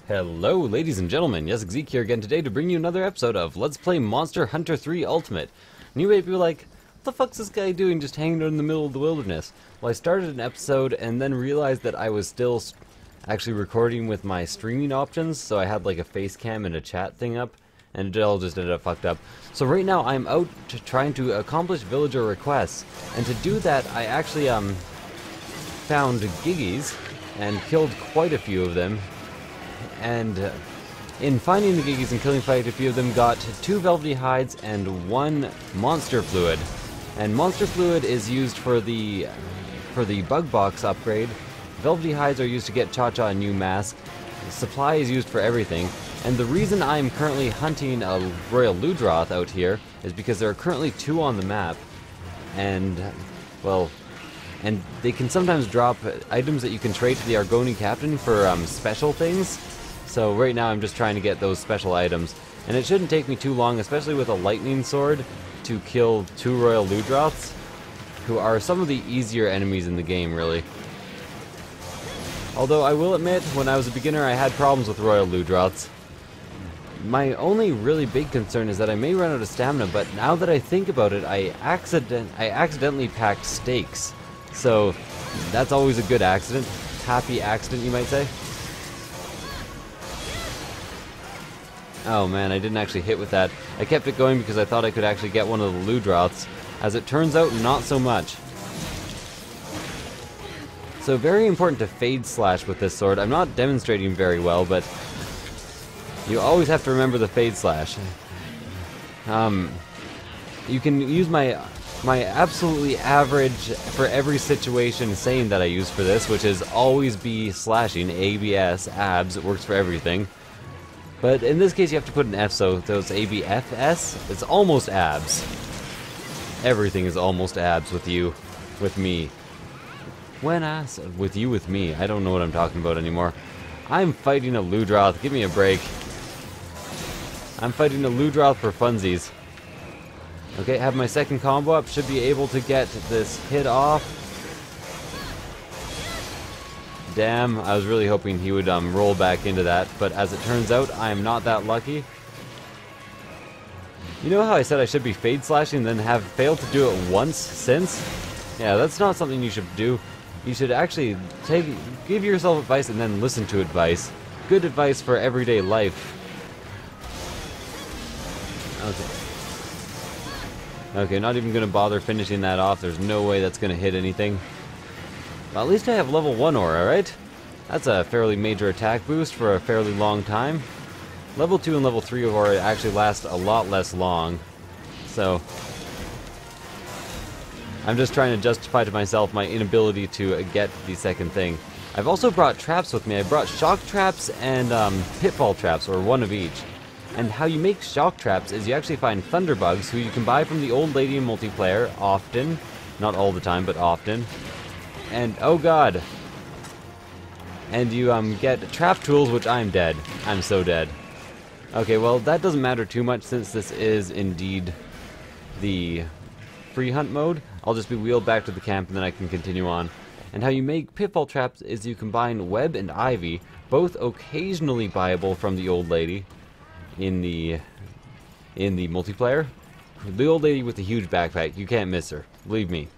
Hello, ladies and gentlemen, Yessik here again today to bring you another episode of Let's Play Monster Hunter 3 Ultimate. And you may be like, what the fuck's this guy doing just hanging out in the middle of the wilderness? Well, I started an episode and then realized that I was still actually recording with my streaming options, so I had like a face cam and a chat thing up, and it all just ended up fucked up. So right now I'm out trying to accomplish villager requests, and to do that I actually found Giggies and killed quite a few of them. And in finding the Giggies and killing quite a few of them, got 2 velvety hides and 1 monster fluid. And monster fluid is used for the bug box upgrade. Velvety hides are used to get Cha-Cha a new mask. Supply is used for everything. And the reason I'm currently hunting a royal ludroth out here is because there are currently 2 on the map. And, well, and they can sometimes drop items that you can trade to the Argoni captain for special things. So right now I'm just trying to get those special items. And it shouldn't take me too long, especially with a lightning sword, to kill 2 royal ludroths, who are some of the easier enemies in the game, really. Although I will admit, when I was a beginner I had problems with royal ludroths. My only really big concern is that I may run out of stamina, but now that I think about it, I accidentally packed steaks. So that's always a good accident. Happy accident, you might say. Oh man, I didn't actually hit with that. I kept it going because I thought I could actually get one of the ludroths. As it turns out, not so much. So very important to fade slash with this sword. I'm not demonstrating very well, but you always have to remember the fade slash. You can use my absolutely average for every situation saying that I use for this, which is always be slashing, ABS, abs, it works for everything. But in this case you have to put an F, so it's ABFS, it's almost abs. Everything is almost abs with you, with me. When I said with you, with me, I don't know what I'm talking about anymore. I'm fighting a ludroth, give me a break. I'm fighting a ludroth for funsies. Okay, have my second combo up, should be able to get this hit off. Damn, I was really hoping he would roll back into that, but as it turns out, I am not that lucky. You know how I said I should be fade slashing and then have failed to do it once since? Yeah, that's not something you should do. You should actually give yourself advice and then listen to advice. Good advice for everyday life. Okay, not even gonna bother finishing that off. There's no way that's gonna hit anything. Well, at least I have level 1 aura, right? That's a fairly major attack boost for a fairly long time. Level 2 and level 3 aura actually last a lot less long. So I'm just trying to justify to myself my inability to get the second thing. I've also brought traps with me. I brought shock traps and pitfall traps, or 1 of each. And how you make shock traps is you actually find thunderbugs, who you can buy from the old lady in multiplayer often. Not all the time, but often. And oh god. And you get trap tools, which I'm dead. I'm so dead. Okay, well that doesn't matter too much since this is indeed the free hunt mode. I'll just be wheeled back to the camp and then I can continue on. And how you make pitfall traps is you combine web and ivy, both occasionally buyable from the old lady in the multiplayer. The old lady with the huge backpack, you can't miss her, believe me.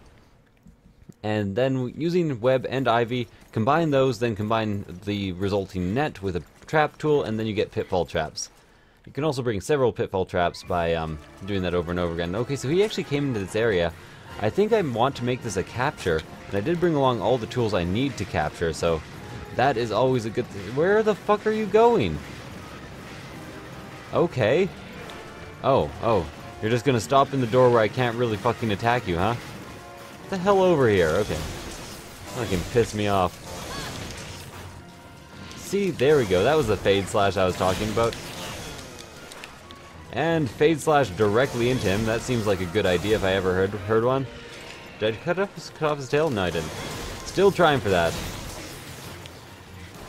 And then using web and ivy, combine those, then combine the resulting net with a trap tool, and then you get pitfall traps. You can also bring several pitfall traps by doing that over and over again. Okay, so he actually came into this area. I think I want to make this a capture, and I did bring along all the tools I need to capture, so that is always a good thing. Where the fuck are you going? Okay. Oh, you're just gonna stop in the door where I can't really fucking attack you, huh? Get the hell over here, okay. Fucking piss me off. See, there we go, that was the fade slash I was talking about. And fade slash directly into him, that seems like a good idea if I ever heard one. Did I cut off his tail? No, I didn't. Still trying for that.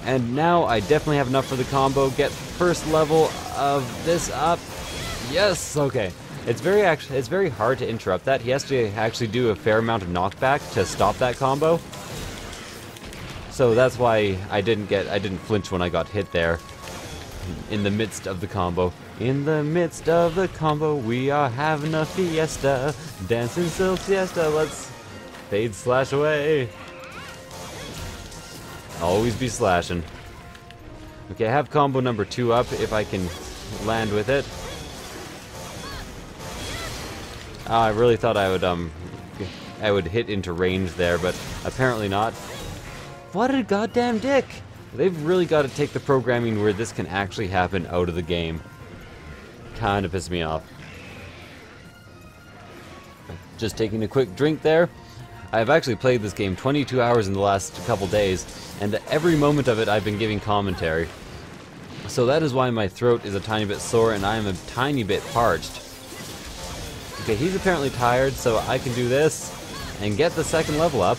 And now I definitely have enough for the combo. Get first level of this up. Yes, okay. It's very hard to interrupt that. He has to actually do a fair amount of knockback to stop that combo. So that's why I didn't flinch when I got hit there. in the midst of the combo. In the midst of the combo, we are having a fiesta. Dancing till siesta, let's fade slash away. Always be slashing. Okay, I have combo number 2 up if I can land with it. I really thought I would hit into range there, but apparently not. What a goddamn dick! They've really got to take the programming where this can actually happen out of the game. Kinda pissed me off. Just taking a quick drink there. I've actually played this game 22 hours in the last couple days, and every moment of it I've been giving commentary. So that is why my throat is a tiny bit sore and I am a tiny bit parched. Okay, he's apparently tired, so I can do this and get the second level up.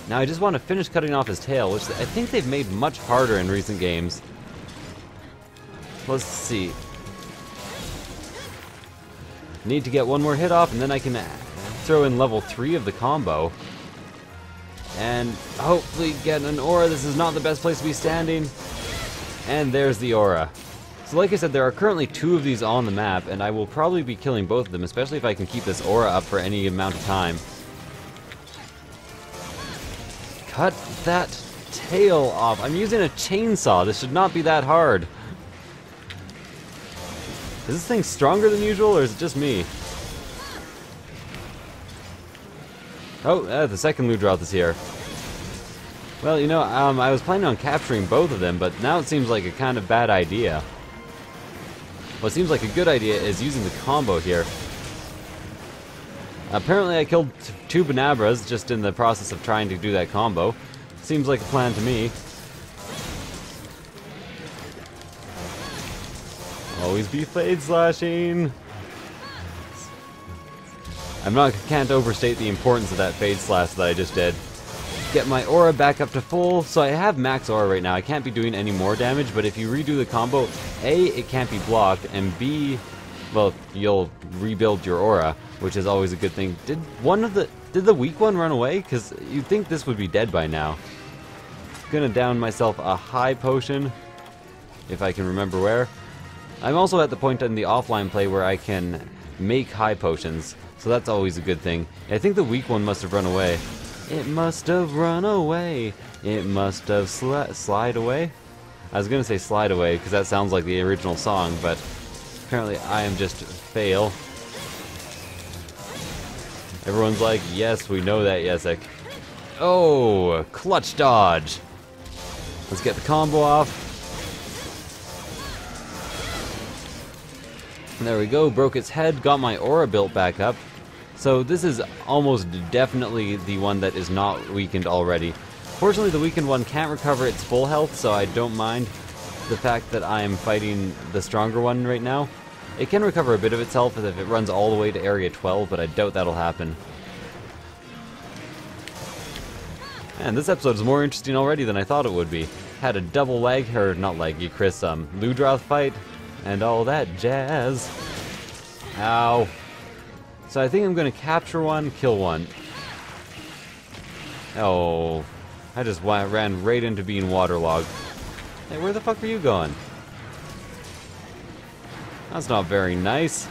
Now I just want to finish cutting off his tail, which I think they've made much harder in recent games. Let's see. Need to get one more hit off and then I can throw in level 3 of the combo. And hopefully get an aura. This is not the best place to be standing. And there's the aura. So like I said, there are currently 2 of these on the map, and I will probably be killing both of them, especially if I can keep this aura up for any amount of time. Cut that tail off. I'm using a chainsaw. This should not be that hard. Is this thing stronger than usual, or is it just me? Oh, the second ludroth is here. Well, you know, I was planning on capturing both of them, but now it seems like a kind of bad idea. What seems like a good idea is using the combo here. Apparently I killed 2 Banabras just in the process of trying to do that combo. Seems like a plan to me. Always be fade slashing. Can't overstate the importance of that fade slash that I just did. Get my aura back up to full. So I have max aura right now. I can't be doing any more damage, but if you redo the combo, A, it can't be blocked, and B, well, you'll rebuild your aura, which is always a good thing. Did the weak one run away? Because you'd think this would be dead by now. Gonna down myself a high potion, if I can remember where. I'm also at the point in the offline play where I can make high potions, so that's always a good thing. I think the weak one must have run away. It must have run away. It must have slide away. I was gonna say slide away because that sounds like the original song, but apparently I am just fail. Everyone's like, yes, we know that, Yessik. Oh, clutch dodge. Let's get the combo off. There we go, broke its head, got my aura built back up. So this is almost definitely the one that is not weakened already. Fortunately, the weakened one can't recover its full health, so I don't mind the fact that I am fighting the stronger one right now. It can recover a bit of its health if it runs all the way to area 12, but I doubt that'll happen. And this episode is more interesting already than I thought it would be. Had a double ludroth fight, and all that jazz. Ow. So I think I'm going to capture one, kill one. Oh, I just ran right into being waterlogged. Hey, where the fuck are you going? That's not very nice.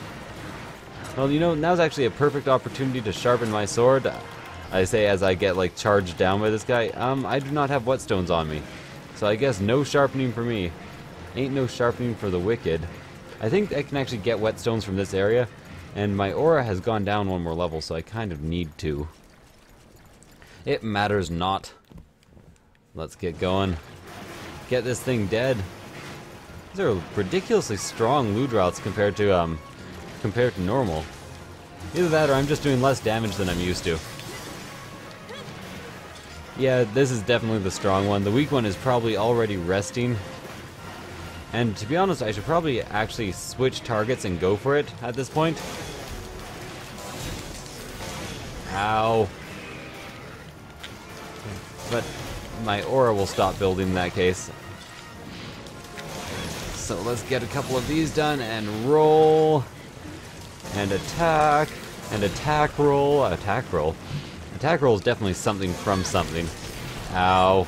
Well, you know, now's actually a perfect opportunity to sharpen my sword. I say as I get, like, charged down by this guy. I do not have whetstones on me. So I guess no sharpening for me. Ain't no sharpening for the wicked. I think I can actually get whetstones from this area. And my aura has gone down one more level, so I kind of need to. It matters not. Let's get going. Get this thing dead. These are ridiculously strong ludroths compared to normal. Either that or I'm just doing less damage than I'm used to. Yeah, this is definitely the strong one. The weak one is probably already resting. And to be honest, I should probably actually switch targets and go for it at this point. Ow. But my aura will stop building in that case. So let's get a couple of these done and roll. And attack. And attack roll. Attack roll. Attack roll is definitely something from something. Ow.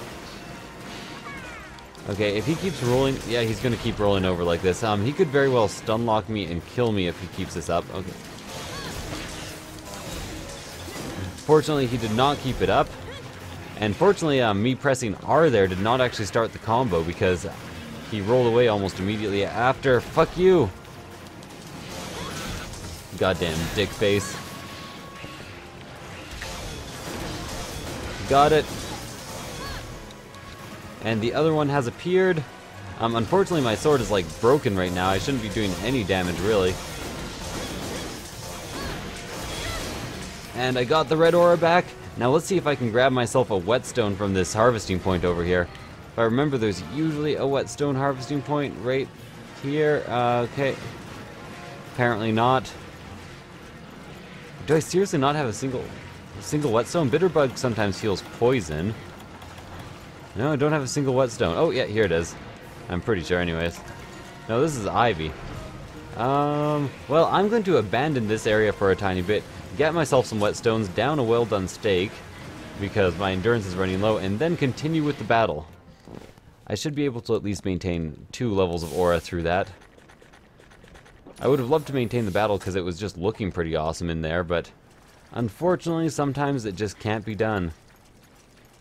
Okay, if he keeps rolling... Yeah, he's going to keep rolling over like this. He could very well stun lock me and kill me if he keeps this up. Okay. Fortunately, he did not keep it up. And fortunately, me pressing R there did not actually start the combo because he rolled away almost immediately after. Fuck you! Goddamn dick face. Got it. And the other one has appeared. Unfortunately, my sword is like broken right now. I shouldn't be doing any damage, really. And I got the red aura back. Now let's see if I can grab myself a whetstone from this harvesting point over here. If I remember, there's usually a whetstone harvesting point right here. Okay. Apparently not. Do I seriously not have a single whetstone? Bitterbug sometimes heals poison. No, I don't have a single whetstone. Oh, yeah, here it is. I'm pretty sure anyways. No, this is ivy. Well, I'm going to abandon this area for a tiny bit, get myself some whetstones, down a well-done steak, because my endurance is running low, and then continue with the battle. I should be able to at least maintain 2 levels of aura through that. I would have loved to maintain the battle because it was just looking pretty awesome in there, but unfortunately, sometimes it just can't be done.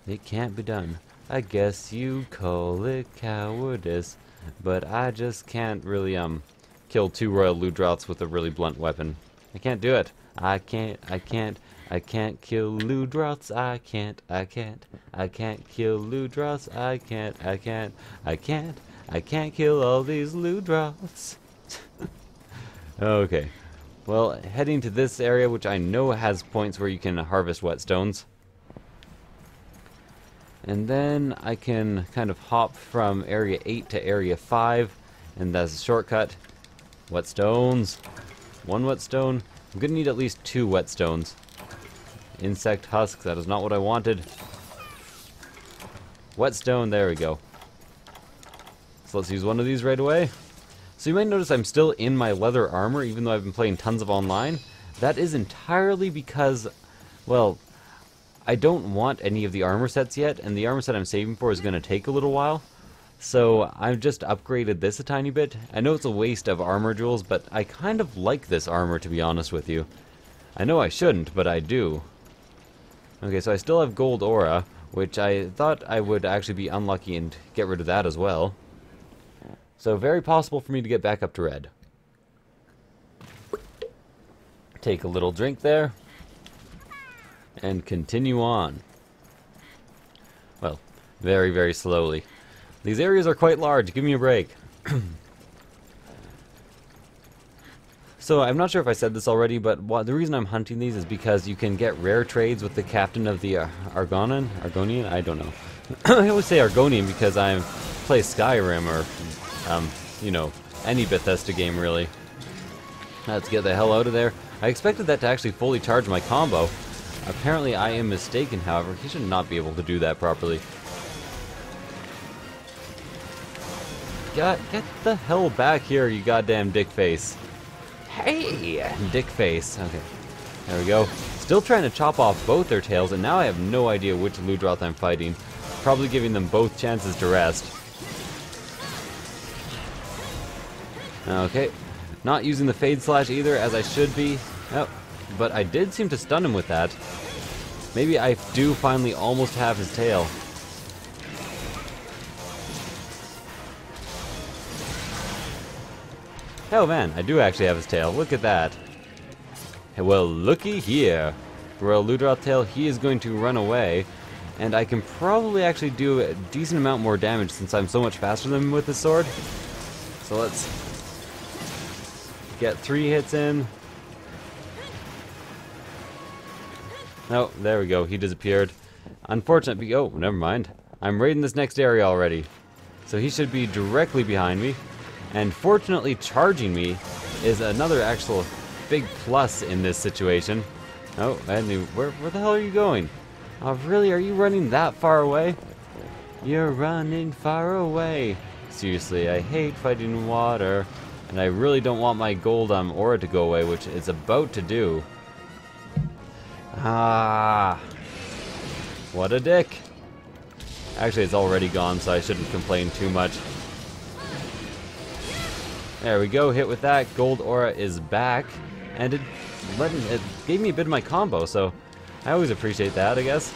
It can't be done. I guess you call it cowardice, but I just can't really, kill 2 royal ludroths with a really blunt weapon. I can't do it. I can't kill ludroths. I can't kill ludroths. I can't kill all these ludroths. Okay. Well, heading to this area, which I know has points where you can harvest whetstones. And then I can kind of hop from area 8 to area 5, and that's a shortcut. Whetstones. 1 whetstone. I'm gonna need at least 2 whetstones. Insect husk, that is not what I wanted. Whetstone, there we go. So let's use one of these right away. So you might notice I'm still in my leather armor, even though I've been playing tons of online. That is entirely because, well, I don't want any of the armor sets yet, and the armor set I'm saving for is going to take a little while. So I've just upgraded this a tiny bit. I know it's a waste of armor jewels, but I kind of like this armor, to be honest with you. I know I shouldn't, but I do. Okay, so I still have gold aura, which I thought I would actually be unlucky and get rid of that as well. So very possible for me to get back up to red. Take a little drink there. And continue on. Well, very, very slowly. These areas are quite large. Give me a break. So, I'm not sure if I said this already, but the reason I'm hunting these is because you can get rare trades with the captain of the Argonian? I don't know. I always say Argonian because I play Skyrim or, you know, any Bethesda game, really. Let's get the hell out of there. I expected that to actually fully charge my combo. Apparently I am mistaken, however. He should not be able to do that properly. Get the hell back here, you goddamn dick face. Hey, dick face. Okay, there we go. Still trying to chop off both their tails, and now I have no idea which ludroth I'm fighting. Probably giving them both chances to rest. Okay, not using the fade slash either, as I should be. Oh, but I did seem to stun him with that. Maybe I do finally almost have his tail. Oh man, I do actually have his tail. Look at that. Well, looky here. Royal ludroth tail, he is going to run away. And I can probably actually do a decent amount more damage since I'm so much faster than him with the sword. So let's get 3 hits in. Oh, there we go. He disappeared. Unfortunately, oh, never mind. I'm raiding this next area already. So he should be directly behind me. And fortunately, charging me is another actual big plus in this situation. Oh, and where the hell are you going? Oh, really? Are you running that far away? You're running far away. Seriously, I hate fighting in water. And I really don't want my gold aura to go away, which it's about to do. Ah, what a dick. Actually, it's already gone, so I shouldn't complain too much. There we go, hit with that. Gold aura is back, and it gave me a bit of my combo, so I always appreciate that, I guess.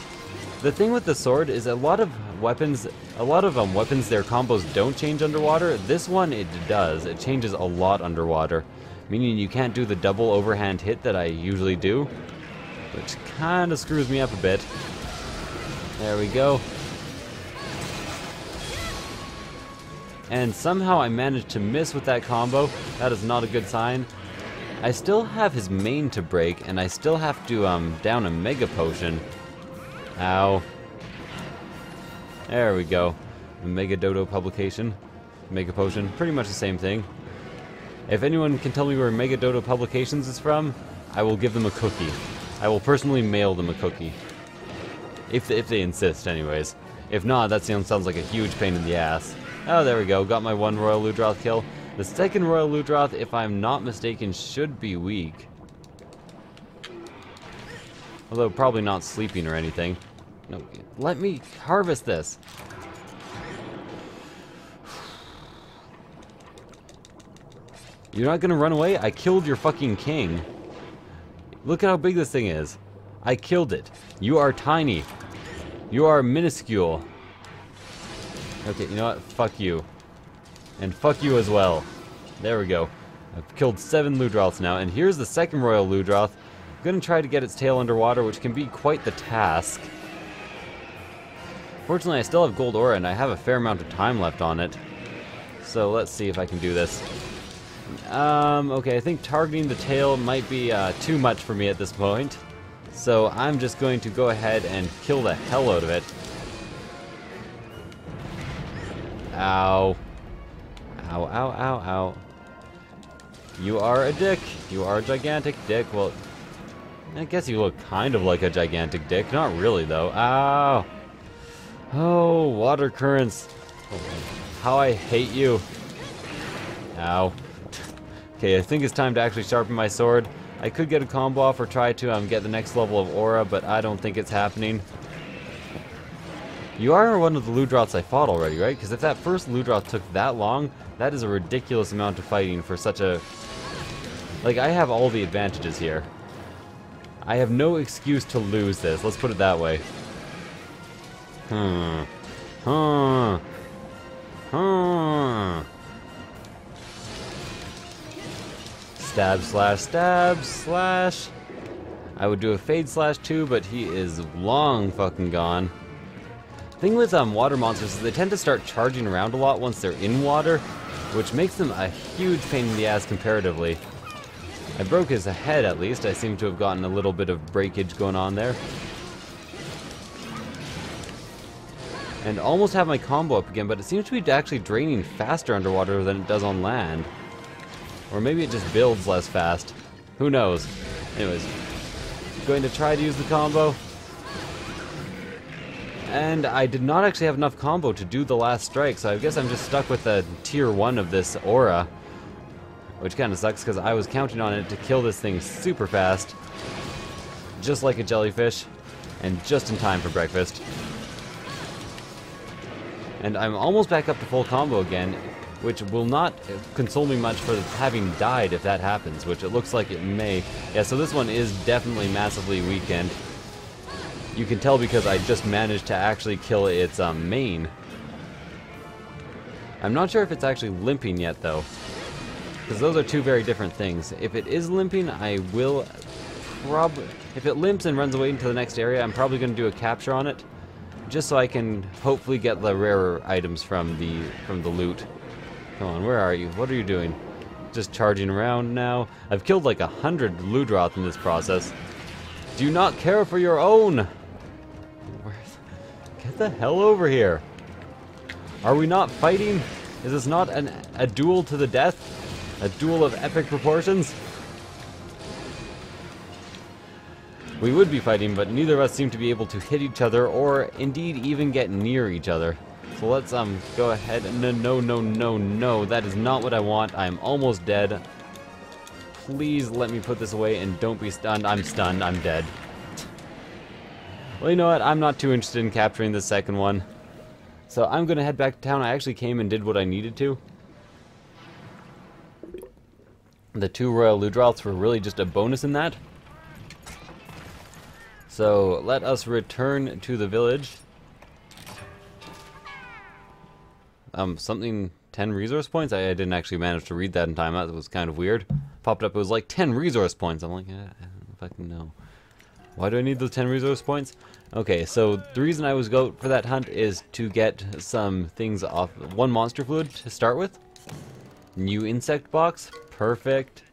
The thing with the sword is a lot of weapons, their combos don't change underwater. This one, it does. It changes a lot underwater, meaning you can't do the double overhand hit that I usually do, which kind of screws me up a bit. There we go. And somehow I managed to miss with that combo. That is not a good sign. I still have his main to break, and I still have to down a Mega Potion. Ow. There we go. A Mega Dodo Publication. Mega Potion. Pretty much the same thing. If anyone can tell me where Mega Dodo Publications is from, I will give them a cookie. I will personally mail them a cookie. If they insist, anyways. If not, that sounds like a huge pain in the ass. Oh, there we go. Got my one Royal Ludroth kill. The second Royal Ludroth, if I'm not mistaken, should be weak. Although probably not sleeping or anything. No, let me harvest this. You're not gonna run away? I killed your fucking king. Look at how big this thing is. I killed it. You are tiny. You are minuscule. Okay, you know what? Fuck you. And fuck you as well. There we go. I've killed 7 Ludroths now, and here's the second Royal Ludroth. I'm gonna try to get its tail underwater, which can be quite the task. Fortunately, I still have gold aura, and I have a fair amount of time left on it. So let's see if I can do this. Okay, I think targeting the tail might be too much for me at this point. So I'm just going to go ahead and kill the hell out of it. Ow. Ow, ow, ow, ow. You are a dick. You are a gigantic dick. Well, I guess you look kind of like a gigantic dick. Not really, though. Ow. Oh, water currents. How I hate you. Ow. Okay, I think it's time to actually sharpen my sword. I could get a combo off or try to get the next level of aura, but I don't think it's happening. You are one of the Ludroths I fought already, right? Because if that first Ludroth took that long, that is a ridiculous amount of fighting for such a... Like, I have all the advantages here. I have no excuse to lose this, let's put it that way. Stab slash stab slash. I would do a fade slash too, but he is long fucking gone. Thing with water monsters is they tend to start charging around a lot once they're in water, which makes them a huge pain in the ass comparatively. I broke his head at least. I seem to have gotten a little bit of breakage going on there. And almost have my combo up again, but it seems to be actually draining faster underwater than it does on land. Or maybe it just builds less fast. Who knows? Anyways, going to try to use the combo. And I did not actually have enough combo to do the last strike, so I guess I'm just stuck with a tier 1 of this aura. Which kind of sucks, because I was counting on it to kill this thing super fast. Just like a jellyfish. And just in time for breakfast. And I'm almost back up to full combo again, which will not console me much for having died if that happens, which it looks like it may. Yeah, so this one is definitely massively weakened. You can tell because I just managed to actually kill its main. I'm not sure if it's actually limping yet, though. Because those are two very different things. If it is limping, I will probably... If it limps and runs away into the next area, I'm probably going to do a capture on it. Just so I can hopefully get the rarer items from the loot. Come on, where are you? What are you doing? Just charging around now. I've killed like 100 Ludroth in this process. Do you not care for your own? Get the hell over here. Are we not fighting? Is this not a duel to the death? A duel of epic proportions? We would be fighting, but neither of us seem to be able to hit each other or indeed even get near each other. So let's go ahead. No, that is not what I want. I'm almost dead. Please let me put this away and don't be stunned. I'm stunned. I'm dead. Well, you know what? I'm not too interested in capturing the second one. So I'm going to head back to town. I actually came and did what I needed to. The 2 royal ludroths were really just a bonus in that. So let us return to the village. Something 10 resource points? I didn't actually manage to read that in time. That was kind of weird. Popped up, it was like 10 resource points. I'm like, I don't fucking know. Why do I need those 10 resource points? Okay, so the reason I was go for that hunt is to get some things off. 1 monster fluid to start with. New insect box. Perfect.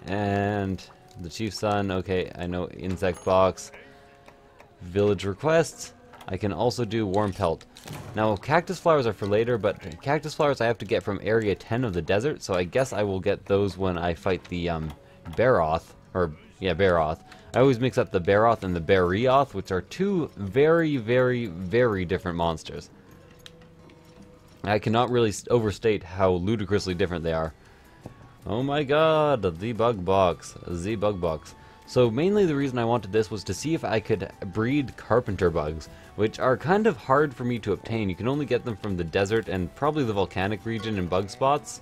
And the chief's son. Okay, I know insect box. Village requests. I can also do warm pelt. Now, cactus flowers are for later, but cactus flowers I have to get from area 10 of the desert, so I guess I will get those when I fight the Barroth, or yeah, Barroth. I always mix up the Barroth and the Barroth, which are 2 very, very, very different monsters. I cannot really overstate how ludicrously different they are. Oh my god, the bug box. The bug box. So mainly the reason I wanted this was to see if I could breed carpenter bugs, which are kind of hard for me to obtain. You can only get them from the desert and probably the volcanic region in bug spots.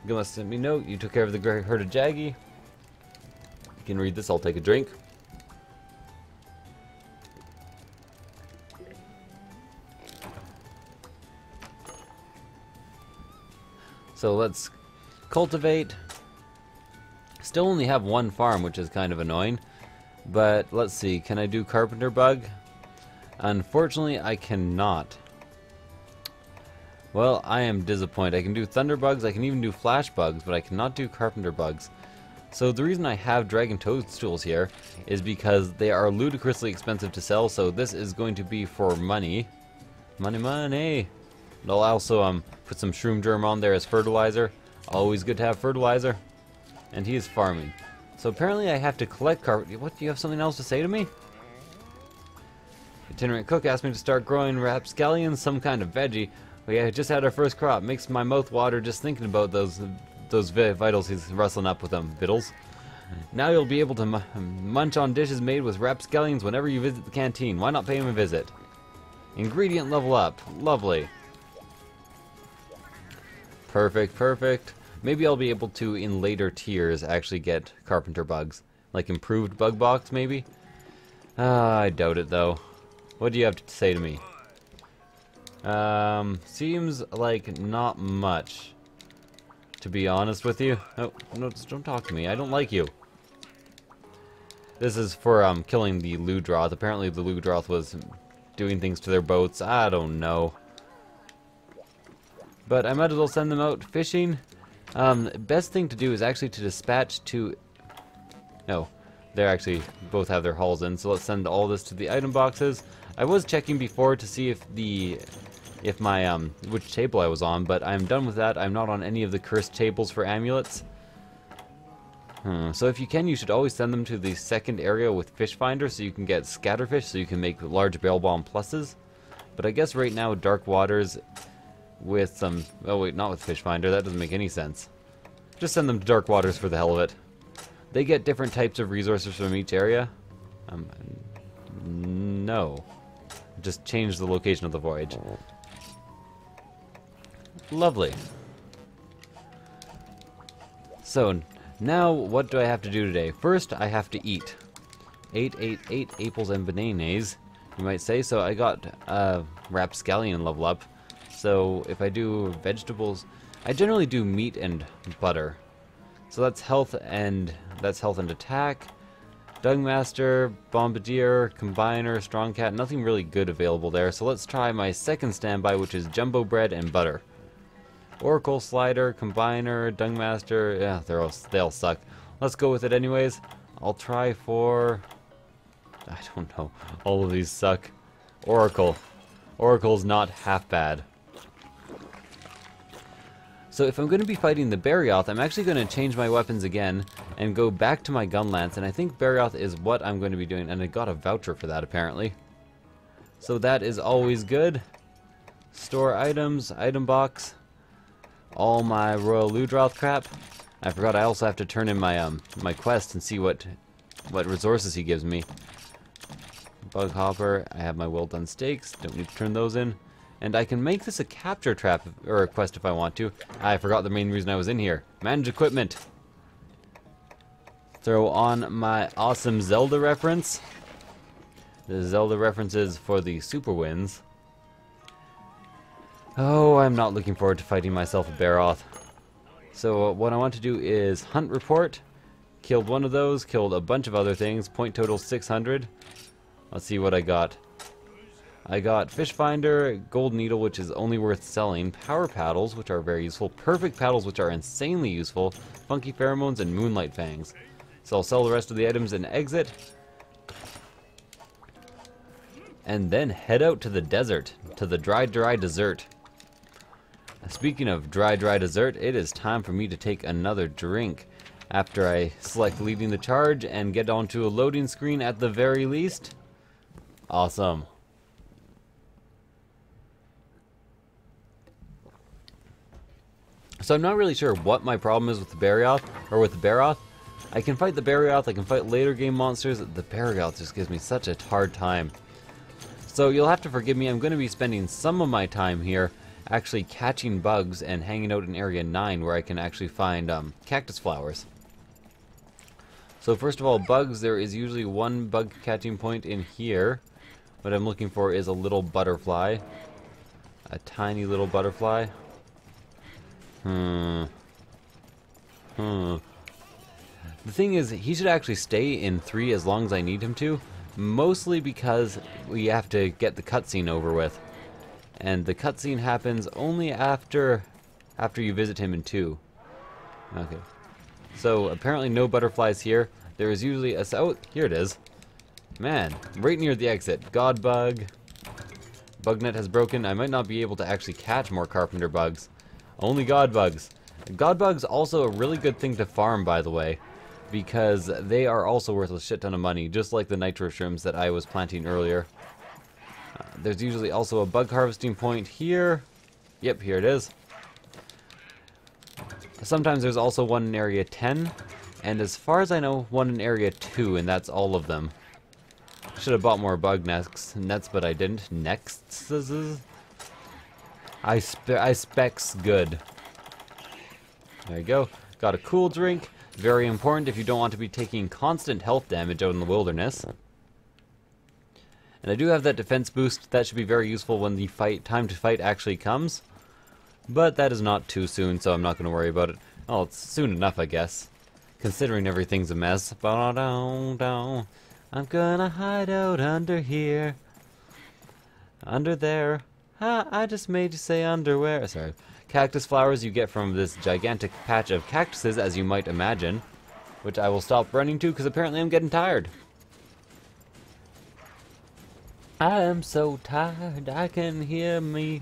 You must send me a note. You took care of the great herd of Jaggy. You can read this, I'll take a drink. So let's cultivate. Still only have 1 farm, which is kind of annoying. But let's see, can I do carpenter bug? Unfortunately, I cannot. Well, I am disappointed. I can do thunder bugs, I can even do flash bugs, but I cannot do carpenter bugs. So the reason I have dragon toadstools here is because they are ludicrously expensive to sell, so this is going to be for money. Money, money! And I'll also put some shroom germ on there as fertilizer. Always good to have fertilizer. And he is farming. So apparently I have to collect carpet. What, do you have something else to say to me? Itinerant cook asked me to start growing rapscallions, some kind of veggie. We just had our first crop. Makes my mouth water just thinking about those vitals he's rustling up with them. Vittles. Now you'll be able to munch on dishes made with rapscallions whenever you visit the canteen. Why not pay him a visit? Ingredient level up. Lovely. Perfect, perfect. Maybe I'll be able to, in later tiers, actually get carpenter bugs. Like improved bug box, maybe? I doubt it, though. What do you have to say to me? Seems like not much. To be honest with you. Oh, no, don't talk to me. I don't like you. This is for, killing the ludroth. Apparently the ludroth was doing things to their boats. I don't know. But I might as well send them out fishing. Best thing to do is actually to dispatch to... No, they're actually both have their hulls in, so let's send all this to the item boxes. I was checking before to see if my which table I was on, but I'm done with that. I'm not on any of the cursed tables for amulets. So if you can, you should always send them to the second area with fish finder, so you can get scatterfish, so you can make large barrel bomb pluses. But I guess right now dark waters with some... Oh wait, not with fish finder. That doesn't make any sense. Just send them to dark waters for the hell of it. They get different types of resources from each area. No. Just change the location of the voyage. Lovely. So, now what do I have to do today? First, I have to eat. 8 apples and bananas, you might say. So I got rapscallion level up. So if I do vegetables, I generally do meat and butter. So that's health and attack. Dungmaster, Bombardier, Combiner, Strong Cat, nothing really good available there. So let's try my second standby, which is Jumbo Bread and Butter. Oracle Slider, Combiner, Dungmaster, yeah, they all suck. Let's go with it anyways. I'll try for... I don't know. All of these suck. Oracle. Oracle's not half bad. So if I'm going to be fighting the Barroth, I'm actually going to change my weapons again and go back to my gun lance, and I think Barroth is what I'm going to be doing, and I got a voucher for that apparently. So that is always good. Store items, item box, all my Royal Ludroth crap. I forgot I also have to turn in my my quest and see what resources he gives me. Bug hopper, I have my well done steaks, don't need to turn those in. And I can make this a capture trap or a quest if I want to. I forgot the main reason I was in here. Manage equipment. Throw on my awesome Zelda reference. The Zelda references for the super wins. Oh, I'm not looking forward to fighting myself a Barroth. So what I want to do is hunt report. Killed one of those, killed a bunch of other things. Point total 600. Let's see what I got. I got Fish Finder, Gold Needle, which is only worth selling, Power Paddles, which are very useful, Perfect Paddles, which are insanely useful, Funky Pheromones, and Moonlight Fangs. So I'll sell the rest of the items and exit. And then head out to the desert, to the dry desert. Speaking of dry desert, it is time for me to take another drink. After I select leading the charge and get onto a loading screen at the very least. Awesome. So I'm not really sure what my problem is with the Barroth, I can fight the Barroth, I can fight later game monsters. The Barroth just gives me such a hard time. So you'll have to forgive me, I'm going to be spending some of my time here actually catching bugs and hanging out in Area 9 where I can actually find cactus flowers. So first of all, bugs, there is usually one bug catching point in here. What I'm looking for is a little butterfly. A tiny little butterfly. The thing is, he should actually stay in 3 as long as I need him to. Mostly because we have to get the cutscene over with. And the cutscene happens only after you visit him in 2. Okay. So, apparently no butterflies here. There is usually a... Oh, here it is. Man, right near the exit. God bug. Bugnet has broken. I might not be able to actually catch more carpenter bugs. Only god bugs. God bugs also a really good thing to farm, by the way. Because they are also worth a shit ton of money, just like the nitro shrooms that I was planting earlier. There's usually also a bug harvesting point here. Yep, here it is. Sometimes there's also one in Area 10. And as far as I know, one in Area 2, and that's all of them. Should have bought more bug nets, but I didn't. I specs good. There you go. Got a cool drink. Very important if you don't want to be taking constant health damage out in the wilderness. And I do have that defense boost. That should be very useful when the time to fight actually comes. But that is not too soon, so I'm not going to worry about it. Oh, it's soon enough, I guess. Considering everything's a mess. I'm gonna hide out under here. Under there. I just made you say underwear. Sorry. Cactus flowers you get from this gigantic patch of cactuses, as you might imagine. Which I will stop running to, because apparently I'm getting tired. I am so tired, I can hear me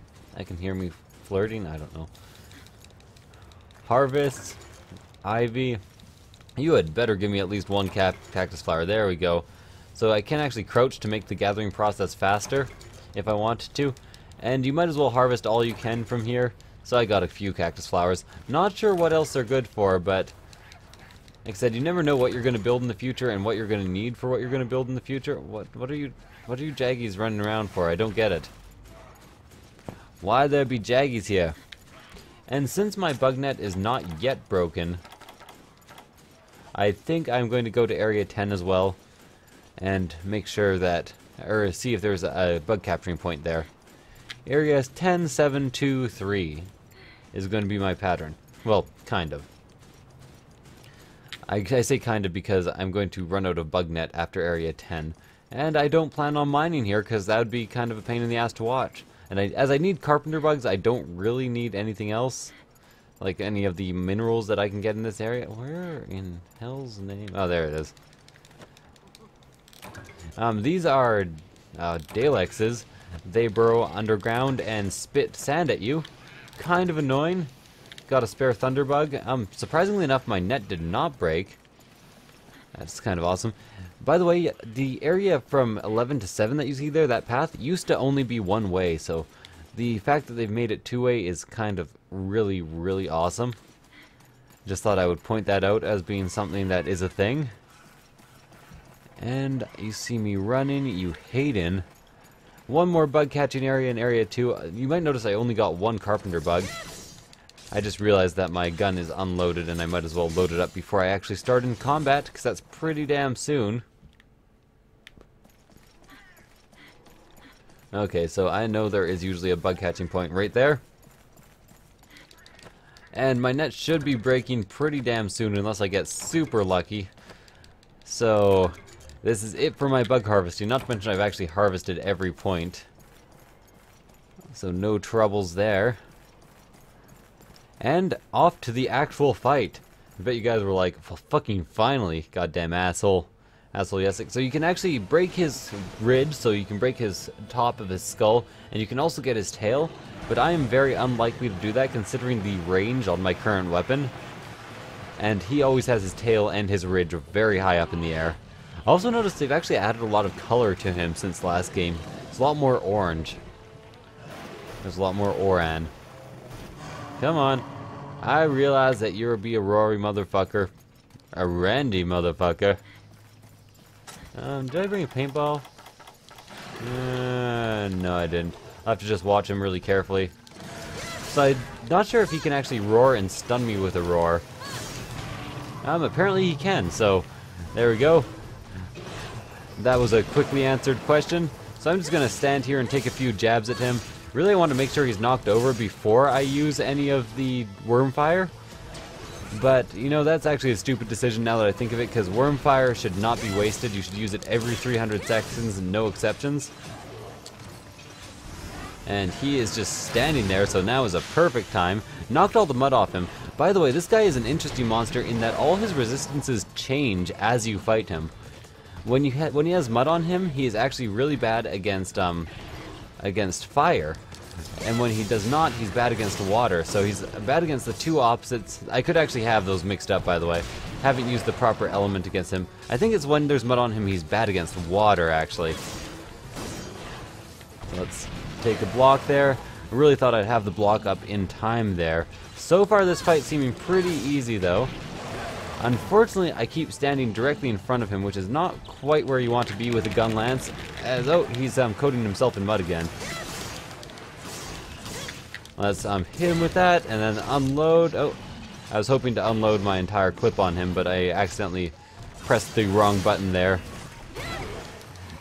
flirting, I don't know. Harvest, ivy. You had better give me at least one cactus flower. There we go. So I can actually crouch to make the gathering process faster, if I wanted to. And you might as well harvest all you can from here. So I got a few cactus flowers. Not sure what else they're good for, but like I said, you never know what you're going to build in the future and what you're going to need for what you're going to build in the future. What are you jaggies running around for? I don't get it. Why there be jaggies here? And since my bug net is not yet broken, I think I'm going to go to Area 10 as well and make sure that, or see if there's a bug capturing point there. Area 10723 is going to be my pattern. Well, kind of. I say kind of because I'm going to run out of bug net after Area 10. And I don't plan on mining here because that would be kind of a pain in the ass to watch. And as I need carpenter bugs, I don't really need anything else. Like any of the minerals that I can get in this area. Where in hell's name? Oh, there it is. These are Dalexes. They burrow underground and spit sand at you. Kind of annoying. Got a spare thunderbug. Surprisingly enough, my net did not break. That's kind of awesome. By the way, the area from 11 to 7 that you see there, that path, used to only be one way, so the fact that they've made it two-way is kind of really, really awesome. Just thought I would point that out as being something that is a thing. And you see me running, you Hayden. one more bug catching area in area 2. You might notice I only got one carpenter bug. I just realized that my gun is unloaded and I might as well load it up before I actually start in combat, because that's pretty damn soon. Okay, so I know there is usually a bug catching point right there. And my net should be breaking pretty damn soon unless I get super lucky. So this is it for my bug harvesting, not to mention I've actually harvested every point. So no troubles there. And off to the actual fight. I bet you guys were like, well, fucking finally, goddamn asshole. Asshole Yessik. So you can actually break his ridge, so you can break his top of his skull, and you can also get his tail. But I am very unlikely to do that considering the range on my current weapon. And he always has his tail and his ridge very high up in the air. I also noticed they've actually added a lot of color to him since last game. It's a lot more orange. There's a lot more Oran. Come on. I realize that you're a Rory motherfucker. A Randy motherfucker. Did I bring a paintball? No, I didn't. I'll have to just watch him really carefully. So I'm not sure if he can actually roar and stun me with a roar. Apparently he can, so there we go. That was a quickly answered question. So I'm just going to stand here and take a few jabs at him. Really, I want to make sure he's knocked over before I use any of the Wormfire. But, you know, that's actually a stupid decision now that I think of it, because Wormfire should not be wasted. You should use it every 300 seconds and no exceptions. And he is just standing there, so now is a perfect time. Knocked all the mud off him. By the way, this guy is an interesting monster in that all his resistances change as you fight him. When he has mud on him, he is actually really bad against fire. And when he does not, he's bad against water. So he's bad against the two opposites. I could actually have those mixed up, by the way. Haven't used the proper element against him. I think it's when there's mud on him, he's bad against water, actually. So let's take a block there. I really thought I'd have the block up in time there. So far, this fight seeming pretty easy, though. Unfortunately, I keep standing directly in front of him, which is not quite where you want to be with a gun lance. As oh, he's coating himself in mud again. Let's hit him with that, and then unload. Oh, I was hoping to unload my entire clip on him, but I accidentally pressed the wrong button there.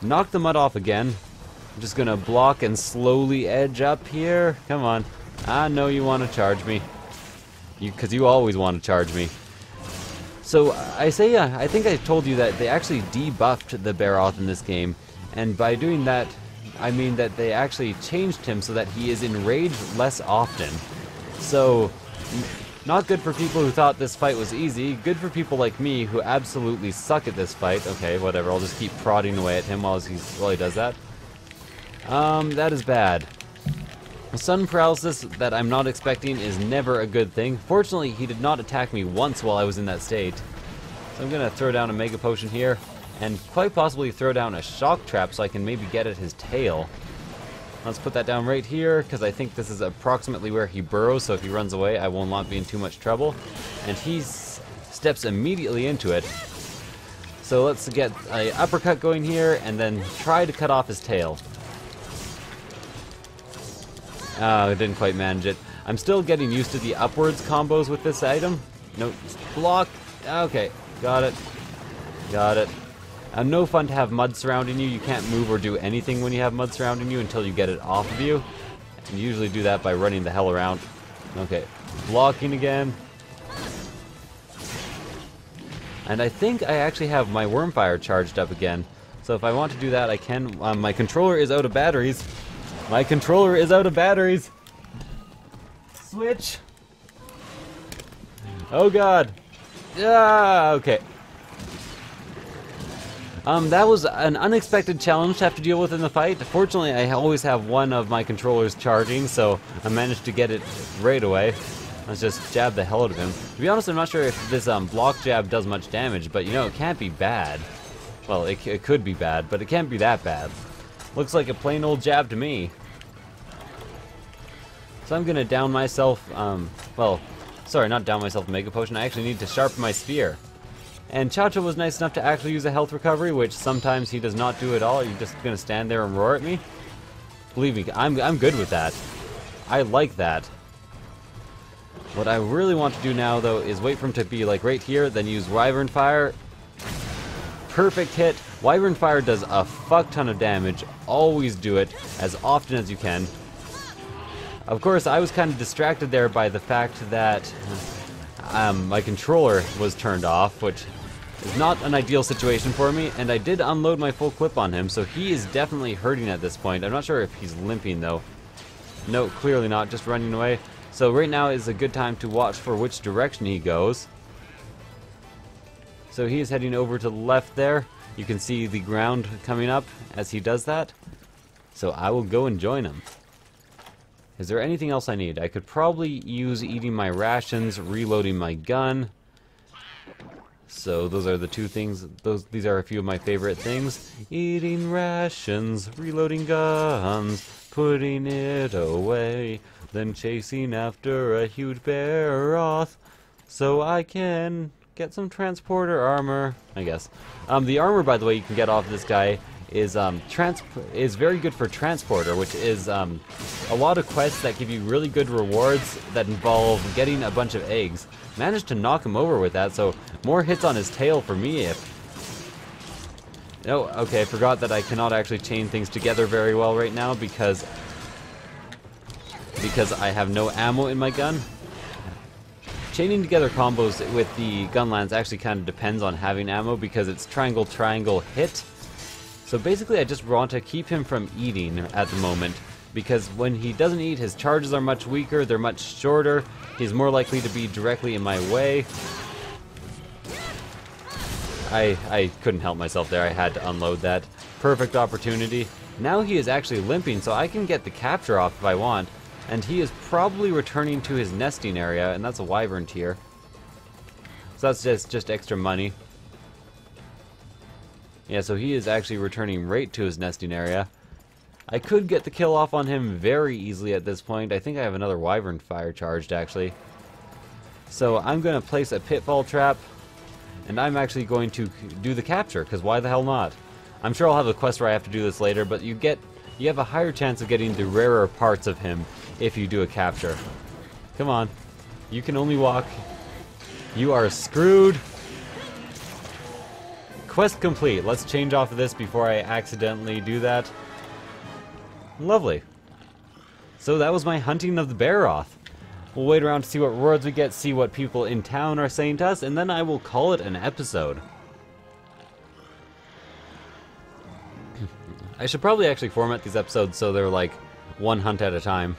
Knock the mud off again. I'm just gonna block and slowly edge up here. Come on. I know you want to charge me. Because you always want to charge me. So, I think I told you that they actually debuffed the Barroth in this game. And by doing that, I mean that they actually changed him so that he is enraged less often. So, not good for people who thought this fight was easy. Good for people like me who absolutely suck at this fight. Okay, whatever. I'll just keep prodding away at him while he does that. That is bad. Sun paralysis that I'm not expecting is never a good thing. Fortunately, he did not attack me once while I was in that state. So I'm going to throw down a Mega Potion here, and quite possibly throw down a Shock Trap so I can maybe get at his tail. Let's put that down right here, because I think this is approximately where he burrows, so if he runs away, I will not be in too much trouble. And he steps immediately into it. So let's get an uppercut going here, and then try to cut off his tail. I didn't quite manage it. I'm still getting used to the upwards combos with this item. No, block. Okay, got it. Got it. No fun to have mud surrounding you. You can't move or do anything when you have mud surrounding you until you get it off of you. And you usually do that by running the hell around. Okay, blocking again. And I think I actually have my Wormfire charged up again. So if I want to do that, I can. My controller is out of batteries. My controller is out of batteries. Switch. Oh god. Yeah, okay. That was an unexpected challenge to have to deal with in the fight. Fortunately, I always have one of my controllers charging, so I managed to get it right away. Let's just jab the hell out of him. To be honest, I'm not sure if this block jab does much damage, but you know, it can't be bad. Well, it could be bad, but it can't be that bad. Looks like a plain old jab to me. So I'm gonna down myself, well, sorry, not down myself Mega Potion, I actually need to sharpen my spear. And Cha-Cha was nice enough to actually use a health recovery, which sometimes he does not do at all. You're just gonna stand there and roar at me. Believe me, I'm good with that. I like that. What I really want to do now, though, is wait for him to be, like, right here, then use Wyvern Fire. Perfect hit. Wyvern Fire does a fuck ton of damage. Always do it as often as you can. Of course, I was kind of distracted there by the fact that my controller was turned off, which is not an ideal situation for me, and I did unload my full clip on him, so he is definitely hurting at this point. I'm not sure if he's limping, though. No, clearly not, just running away. So right now is a good time to watch for which direction he goes. So he is heading over to the left there. You can see the ground coming up as he does that. So I will go and join him. Is there anything else I need? I could probably use eating my rations, reloading my gun. So those are the two things. These are a few of my favorite things. Eating rations, reloading guns, putting it away, then chasing after a huge Barroth so I can get some transporter armor, I guess. The armor, by the way, you can get off this guy is very good for transporter, which is a lot of quests that give you really good rewards that involve getting a bunch of eggs. Managed to knock him over with that, so more hits on his tail for me if... Oh, okay, I forgot that I cannot actually chain things together very well right now because I have no ammo in my gun. Chaining together combos with the gunlands actually kind of depends on having ammo because it's triangle, triangle, hit. So basically I just want to keep him from eating at the moment, because when he doesn't eat, his charges are much weaker, they're much shorter, he's more likely to be directly in my way. I couldn't help myself there, I had to unload that. Perfect opportunity. Now he is actually limping, so I can get the capture off if I want, and he is probably returning to his nesting area, and that's a wyvern tier. So that's just extra money. Yeah, so he is actually returning right to his nesting area. I could get the kill off on him very easily at this point. I think I have another wyvern fire charged, actually. So I'm going to place a pitfall trap, and I'm actually going to do the capture, because why the hell not? I'm sure I'll have a quest where I have to do this later, but you have a higher chance of getting the rarer parts of him if you do a capture. Come on. You can only walk. You are screwed. Quest complete. Let's change off of this before I accidentally do that. Lovely. So that was my hunting of the Barroth. We'll wait around to see what rewards we get, see what people in town are saying to us, and then I will call it an episode. I should probably actually format these episodes so they're like one hunt at a time.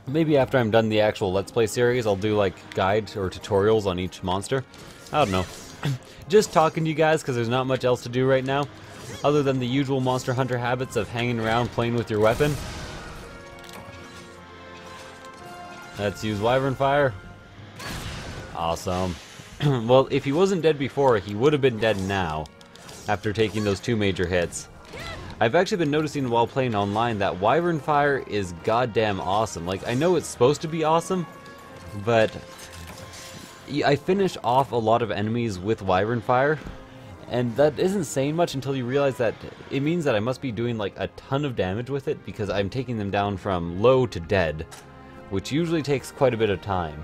Maybe after I'm done the actual Let's Play series, I'll do like guides or tutorials on each monster. I don't know. Just talking to you guys because there's not much else to do right now, other than the usual Monster Hunter habits of hanging around playing with your weapon. Let's use Wyvern Fire. Awesome. Well, if he wasn't dead before, he would have been dead now, after taking those 2 major hits. I've actually been noticing while playing online that Wyvern Fire is goddamn awesome. Like, I know it's supposed to be awesome, but I finish off a lot of enemies with Wyvern Fire, and that isn't saying much until you realize that it means that I must be doing like a ton of damage with it, because I'm taking them down from low to dead, which usually takes quite a bit of time.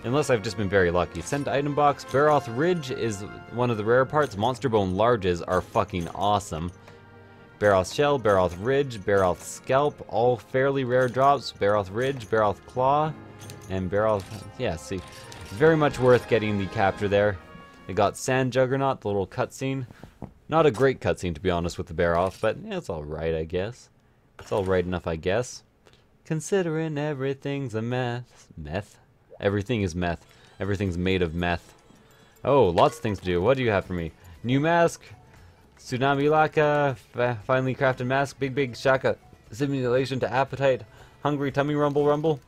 Unless I've just been very lucky. Sent item box. Barroth Ridge is one of the rare parts. Monster Bone Larges are fucking awesome. Barroth Shell, Barroth Ridge, Barroth Scalp, all fairly rare drops. Barroth Ridge, Barroth Claw, and Barroth... yeah, see. Very much worth getting the capture there. They got Sand Juggernaut, the little cutscene. Not a great cutscene, to be honest, with the Barroth, but yeah, it's alright, I guess. It's alright enough, I guess. Considering everything's a meth. Meth? Everything is meth. Everything's made of meth. Oh, lots of things to do. What do you have for me? New mask. Tsunami Laka. Finely crafted mask. Big Shaka. Simulation to appetite. Hungry tummy rumble rumble.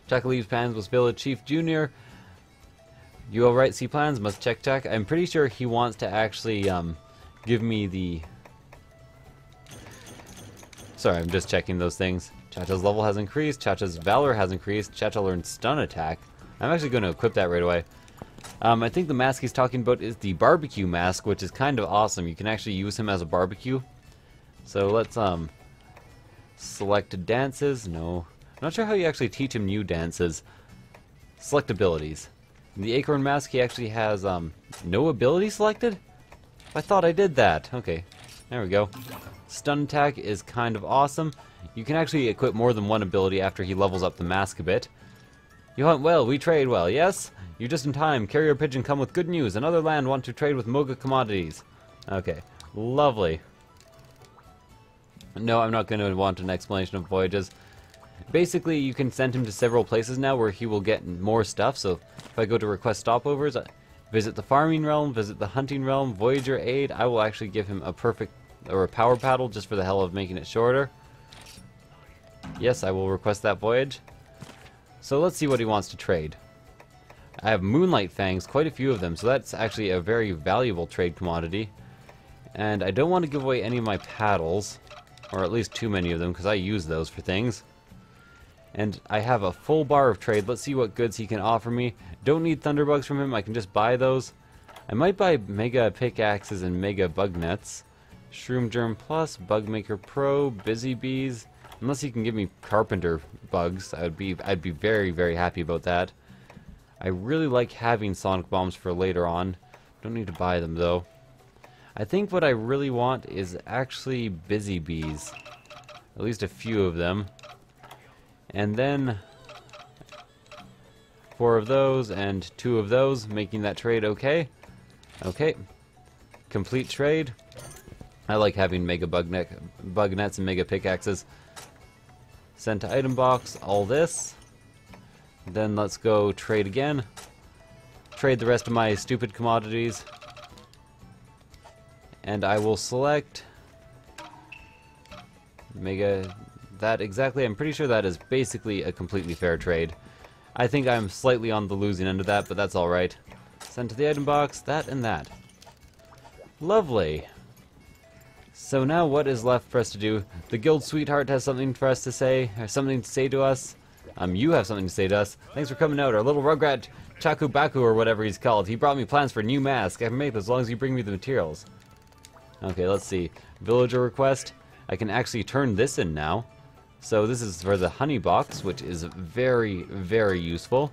Chaka leaves plans with Village Chief Jr. You alright, see plans? Must check. I'm pretty sure he wants to actually give me the... Sorry, I'm just checking those things. Chacha's level has increased. Chacha's valor has increased. Chacha learned stun attack. I'm actually going to equip that right away. I think the mask he's talking about is the barbecue mask, which is kind of awesome. You can actually use him as a barbecue. So let's select dances. No, I'm not sure how you actually teach him new dances. Select abilities. In the acorn mask, he actually has no ability selected. I thought I did that. Okay, there we go. Stun attack is kind of awesome. You can actually equip more than one ability after he levels up the mask a bit. You hunt well, we trade well, yes? You're just in time. Carrier pigeon come with good news. Another land want to trade with Moga commodities. Okay, lovely. No, I'm not going to want an explanation of voyages. Basically, you can send him to several places now where he will get more stuff. So if I go to request stopovers, visit the farming realm, visit the hunting realm, Voyager aid, I will actually give him a perfect, or a power paddle just for the hell of making it shorter. Yes, I will request that voyage. So let's see what he wants to trade. I have Moonlight Fangs, quite a few of them, so that's actually a very valuable trade commodity. And I don't want to give away any of my paddles, or at least too many of them, because I use those for things. And I have a full bar of trade. Let's see what goods he can offer me. Don't need Thunderbugs from him, I can just buy those. I might buy Mega Pickaxes and Mega Bug Nets. Shroom Germ Plus, Bugmaker Pro, Busy Bees. Unless he can give me Carpenter Bugs, I'd be very, very happy about that. I really like having Sonic Bombs for later on. Don't need to buy them though. I think what I really want is actually Busy Bees. At least a few of them. And then 4 of those and 2 of those, making that trade okay. Okay. Complete trade. I like having Mega Bug Nets and Mega Pickaxes. Send to item box, all this. Then let's go trade again. Trade the rest of my stupid commodities. And I will select Mega... that exactly. I'm pretty sure that is basically a completely fair trade. I think I'm slightly on the losing end of that, but that's alright. Send to the item box, that and that. Lovely. So now what is left for us to do? The guild sweetheart has something for us to say, or something to say to us. You have something to say to us. Thanks for coming out. Our little rugrat Chakubaku, or whatever he's called. He brought me plans for a new mask. I can make this as long as you bring me the materials. Okay, let's see. Villager request. I can actually turn this in now. So this is for the honey box, which is very, very useful.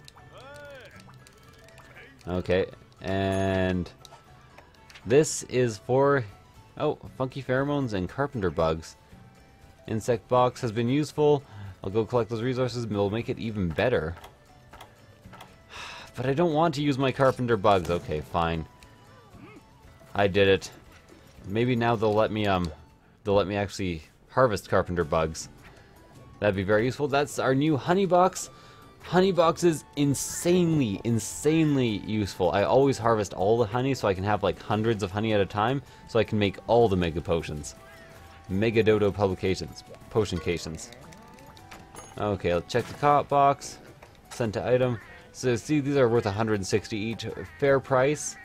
Okay, and this is for, oh, funky pheromones and carpenter bugs. Insect box has been useful. I'll go collect those resources and we'll make it even better. But I don't want to use my carpenter bugs. Okay, fine. I did it. Maybe now they'll let me actually harvest carpenter bugs. That'd be very useful. That's our new honey box. Honey box is insanely, insanely useful. I always harvest all the honey so I can have like hundreds of honey at a time, so I can make all the mega potions. Mega Dodo publications. Potioncations. Okay, let's check the cop box. Send to item. So see, these are worth 160 each. Fair price.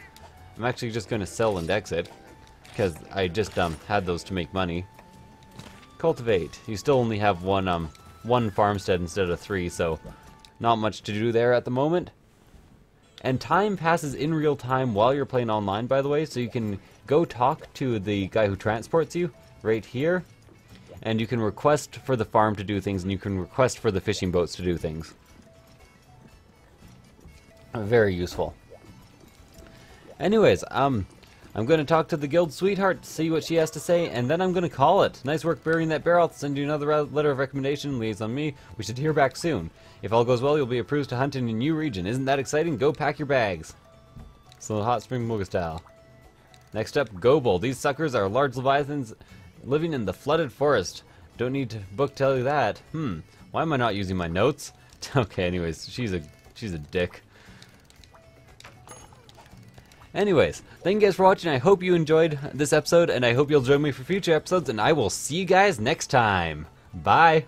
I'm actually just going to sell and exit, because I just had those to make money. Cultivate. You still only have one farmstead instead of 3, so not much to do there at the moment. And time passes in real time while you're playing online, by the way, so you can go talk to the guy who transports you right here, and you can request for the farm to do things, and you can request for the fishing boats to do things. Very useful. Anyways, I'm going to talk to the guild sweetheart, see what she has to say, and then I'm going to call it. Nice work burying that Barroth. Send you another letter of recommendation. Liaison me. We should hear back soon. If all goes well, you'll be approved to hunt in a new region. Isn't that exciting? Go pack your bags. So hot spring Moga style. Next up, Gobel. These suckers are large leviathans living in the flooded forest. Don't need to book tell you that. Why am I not using my notes? Okay, anyways, she's a dick. Anyways, thank you guys for watching. I hope you enjoyed this episode, and I hope you'll join me for future episodes, and I will see you guys next time. Bye!